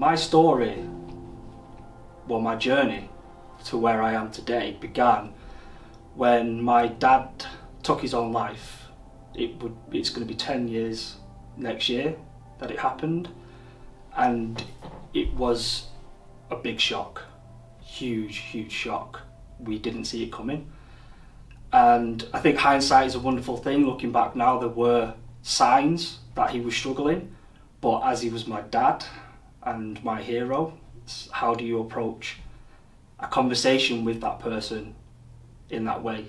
My story, well, my journey to where I am today began when my dad took his own life. It's going to be 10 years next year that it happened, and it was a big shock, huge shock. We didn't see it coming, and I think hindsight is a wonderful thing. Looking back now, there were signs that he was struggling, but as he was my dad and my hero, how do you approach a conversation with that person in that way?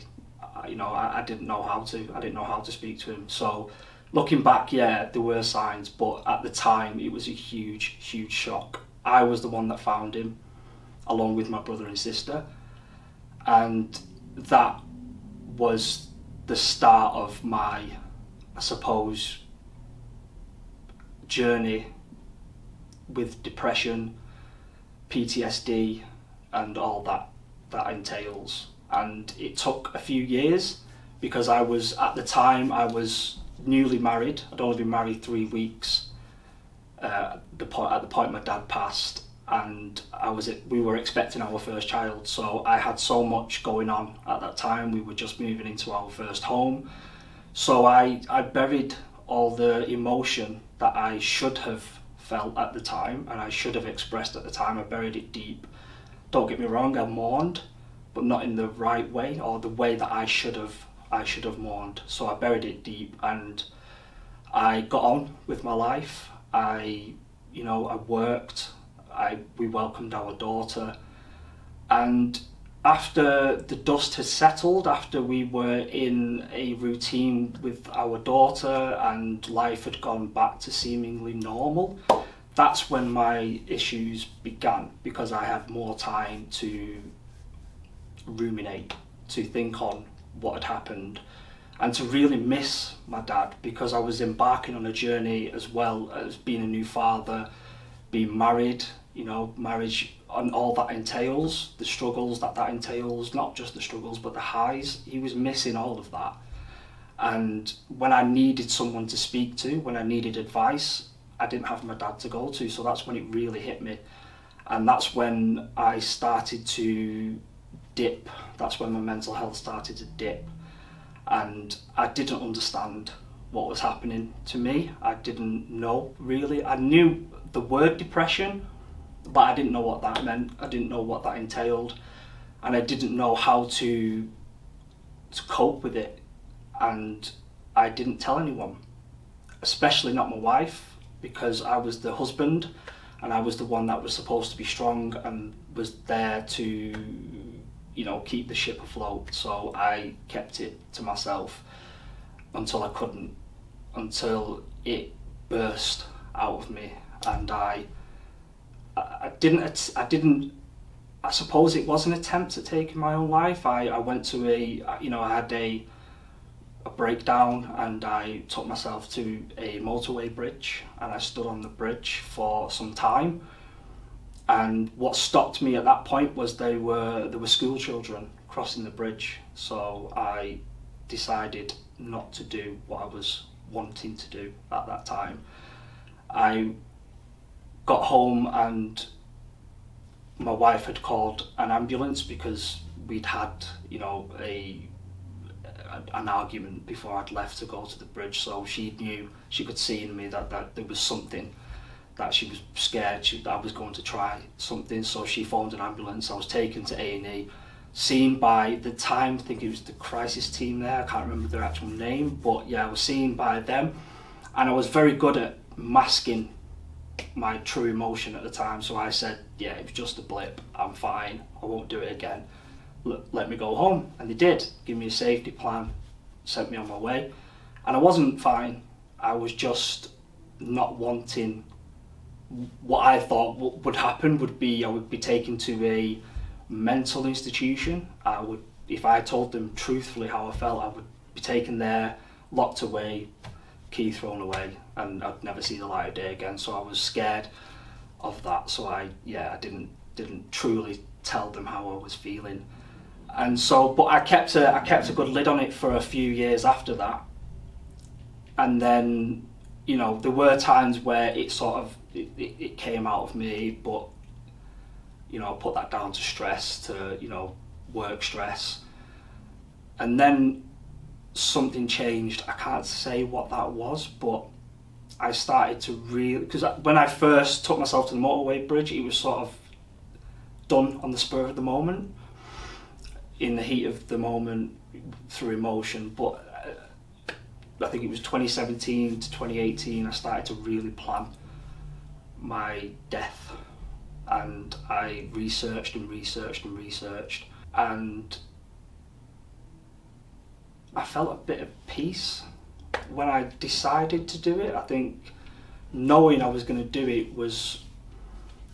I didn't know how to speak to him. So looking back, yeah, there were signs, but at the time it was a huge shock. I was the one that found him, along with my brother and sister, and that was the start of my, I suppose, journey with depression, PTSD, and all that entails. And it took a few years, because at the time I was newly married. I'd only been married 3 weeks at the point my dad passed, and we were expecting our first child. So I had so much going on at that time. We were just moving into our first home. So I buried all the emotion that I should have felt at the time, and I should have expressed at the time. I buried it deep. Don't get me wrong, I mourned, but not in the right way, or the way that I should have mourned. So I buried it deep, and I got on with my life. I worked. We welcomed our daughter, and after the dust had settled, after we were in a routine with our daughter and life had gone back to seemingly normal, that's when my issues began, because I had more time to ruminate, to think on what had happened, and to really miss my dad, because I was embarking on a journey as well as being a new father, being married, marriage and all that entails, the struggles that entails, not just the struggles but the highs. He was missing all of that, and when I needed someone to speak to, when I needed advice, I didn't have my dad to go to. So that's when it really hit me, and that's when I started to dip. That's when my mental health started to dip, and I didn't understand what was happening to me. I didn't know really. I knew the word depression, but I didn't know what that meant. I didn't know what that entailed, and I didn't know how to cope with it, and I didn't tell anyone, especially not my wife, because I was the husband and I was the one that was supposed to be strong and was there to keep the ship afloat. So I kept it to myself until I couldn't, until it burst out of me, and I suppose it was an attempt at taking my own life. I went to I had a breakdown, and I took myself to a motorway bridge, and I stood on the bridge for some time. And what stopped me at that point was there were school children crossing the bridge. So I decided not to do what I was wanting to do at that time. I got home, and my wife had called an ambulance because we'd had an argument before I'd left to go to the bridge. So she knew, she could see in me that there was something, that she was scared that I was going to try something. So she phoned an ambulance. I was taken to A&E, seen by the time, I think it was the crisis team there, I can't remember their actual name, but yeah, I was seen by them, and I was very good at masking my true emotion at the time. So I said, yeah, it was just a blip, I'm fine, I won't do it again, let me go home. And they did give me a safety plan, sent me on my way, and I wasn't fine. I was just not wanting. What I thought would happen would be I would be taken to a mental institution. If I told them truthfully how I felt, I would be taken there, locked away, key thrown away, and I'd never see the light of day again. So I was scared of that. So I didn't truly tell them how I was feeling, and so, but I kept a good lid on it for a few years after that. And then, there were times where it sort of it came out of me, but I put that down to stress, to work stress. And then something changed. I can't say what that was, but I started to really, because when I first took myself to the motorway bridge, it was sort of done on the spur of the moment, in the heat of the moment, through emotion. But I think it was 2017 to 2018 I started to really plan my death, and I researched and I felt a bit of peace when I decided to do it. I think knowing I was going to do it was,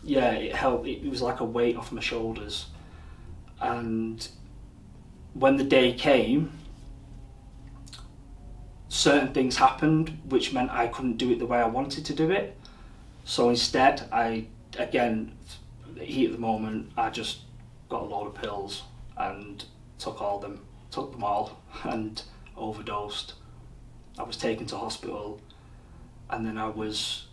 it helped. It was like a weight off my shoulders. And when the day came, certain things happened which meant I couldn't do it the way I wanted to do it. So instead, again, the heat of the moment, I just got a load of pills and took them all and overdosed. I was taken to hospital, and then I was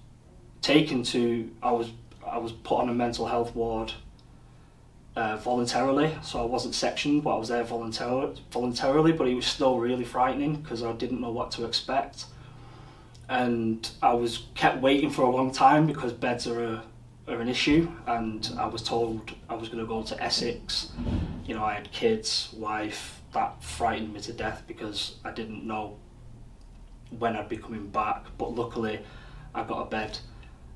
put on a mental health ward voluntarily. So I wasn't sectioned, but I was there voluntarily, but it was still really frightening because I didn't know what to expect. And I was kept waiting for a long time because beds are an issue, and I was told I was going to go to Essex. I had kids, wife. That frightened me to death because I didn't know when I'd be coming back. But luckily I got a bed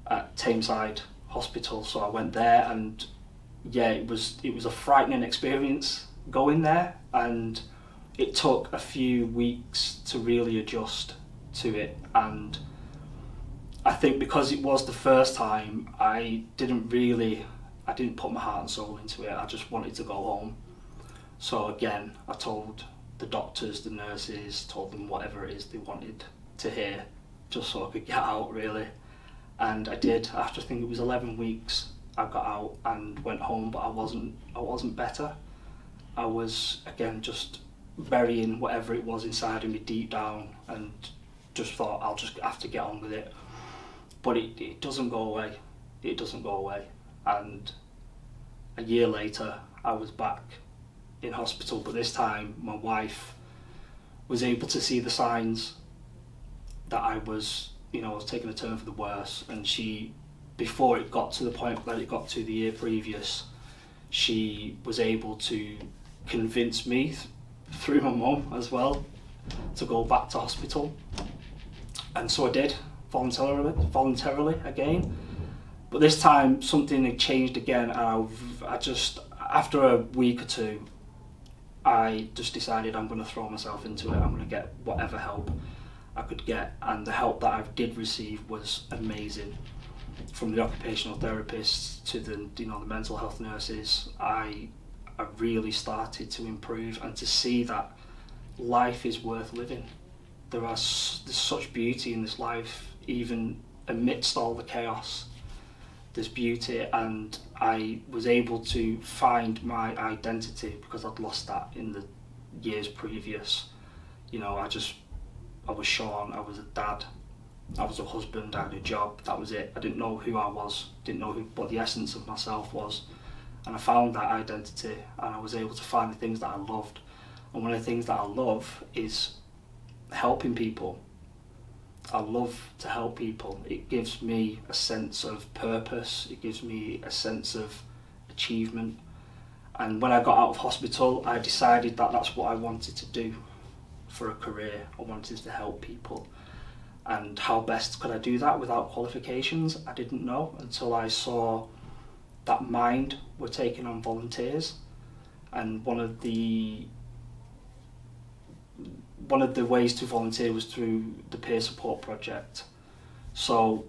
at Tameside hospital, so I went there, and it was a frightening experience going there, and it took a few weeks to really adjust to it. And I think because it was the first time, I didn't put my heart and soul into it. I just wanted to go home. So again, I told the doctors, the nurses, told them whatever it is they wanted to hear, just so I could get out, really. And I did. After I think it was 11 weeks, I got out and went home, but I wasn't better. I was, again, just burying whatever it was inside of me deep down, and just thought I'll just have to get on with it. But it doesn't go away. It doesn't go away. And a year later, I was back in hospital, but this time my wife was able to see the signs that I was taking a turn for the worse. And she, before it got to the point that it got to the year previous, she was able to convince me through my mum as well to go back to hospital. And so I did, voluntarily again. But this time something had changed again, and I just, after a week or two, I just decided I'm going to throw myself into it. I'm going to get whatever help I could get, and the help that I did receive was amazing. From the occupational therapists to the mental health nurses, I really started to improve and to see that life is worth living. There's such beauty in this life, even amidst all the chaos. There's beauty, and I was able to find my identity because I'd lost that in the years previous. I was Sean, I was a dad, I was a husband, I had a job, that was it. I didn't know who I was, didn't know what the essence of myself was. And I found that identity, and I was able to find the things that I loved. And one of the things that I love is helping people. I love to help people. It gives me a sense of purpose, it gives me a sense of achievement. And when I got out of hospital, I decided that that's what I wanted to do for a career. I wanted to help people. And how best could I do that without qualifications? I didn't know until I saw that Mind were taking on volunteers. And one of the ways to volunteer was through the peer support project. So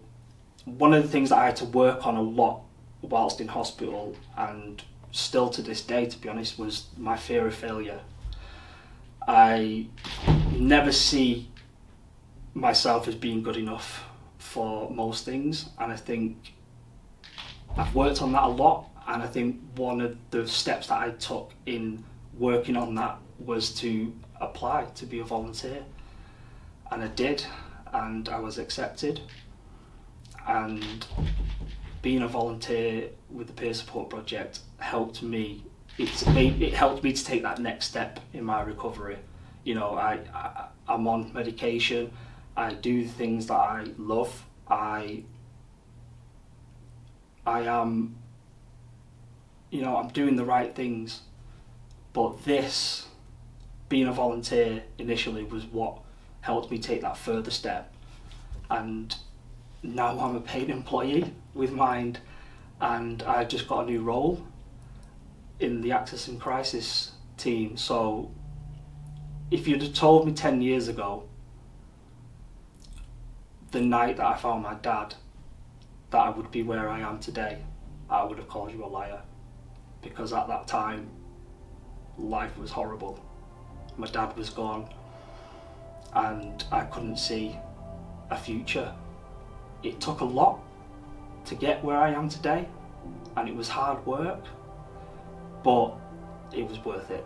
one of the things that I had to work on a lot whilst in hospital, and still to this day, to be honest, was my fear of failure. I never see myself as being good enough for most things, and I think I've worked on that a lot. And I think one of the steps that I took in working on that was to apply to be a volunteer, and I did, and I was accepted. and being a volunteer with the Peer Support Project helped me. It helped me to take that next step in my recovery. You know, I'm on medication. I do the things that I love. I am, you know, I'm doing the right things. But this, being a volunteer initially, was what helped me take that further step. And now I'm a paid employee with Mind, and I just got a new role in the Access and Crisis team. So if you'd have told me 10 years ago, the night that I found my dad, that I would be where I am today, I would have called you a liar. Because at that time, life was horrible. My dad was gone, and I couldn't see a future. It took a lot to get where I am today, and it was hard work, but it was worth it.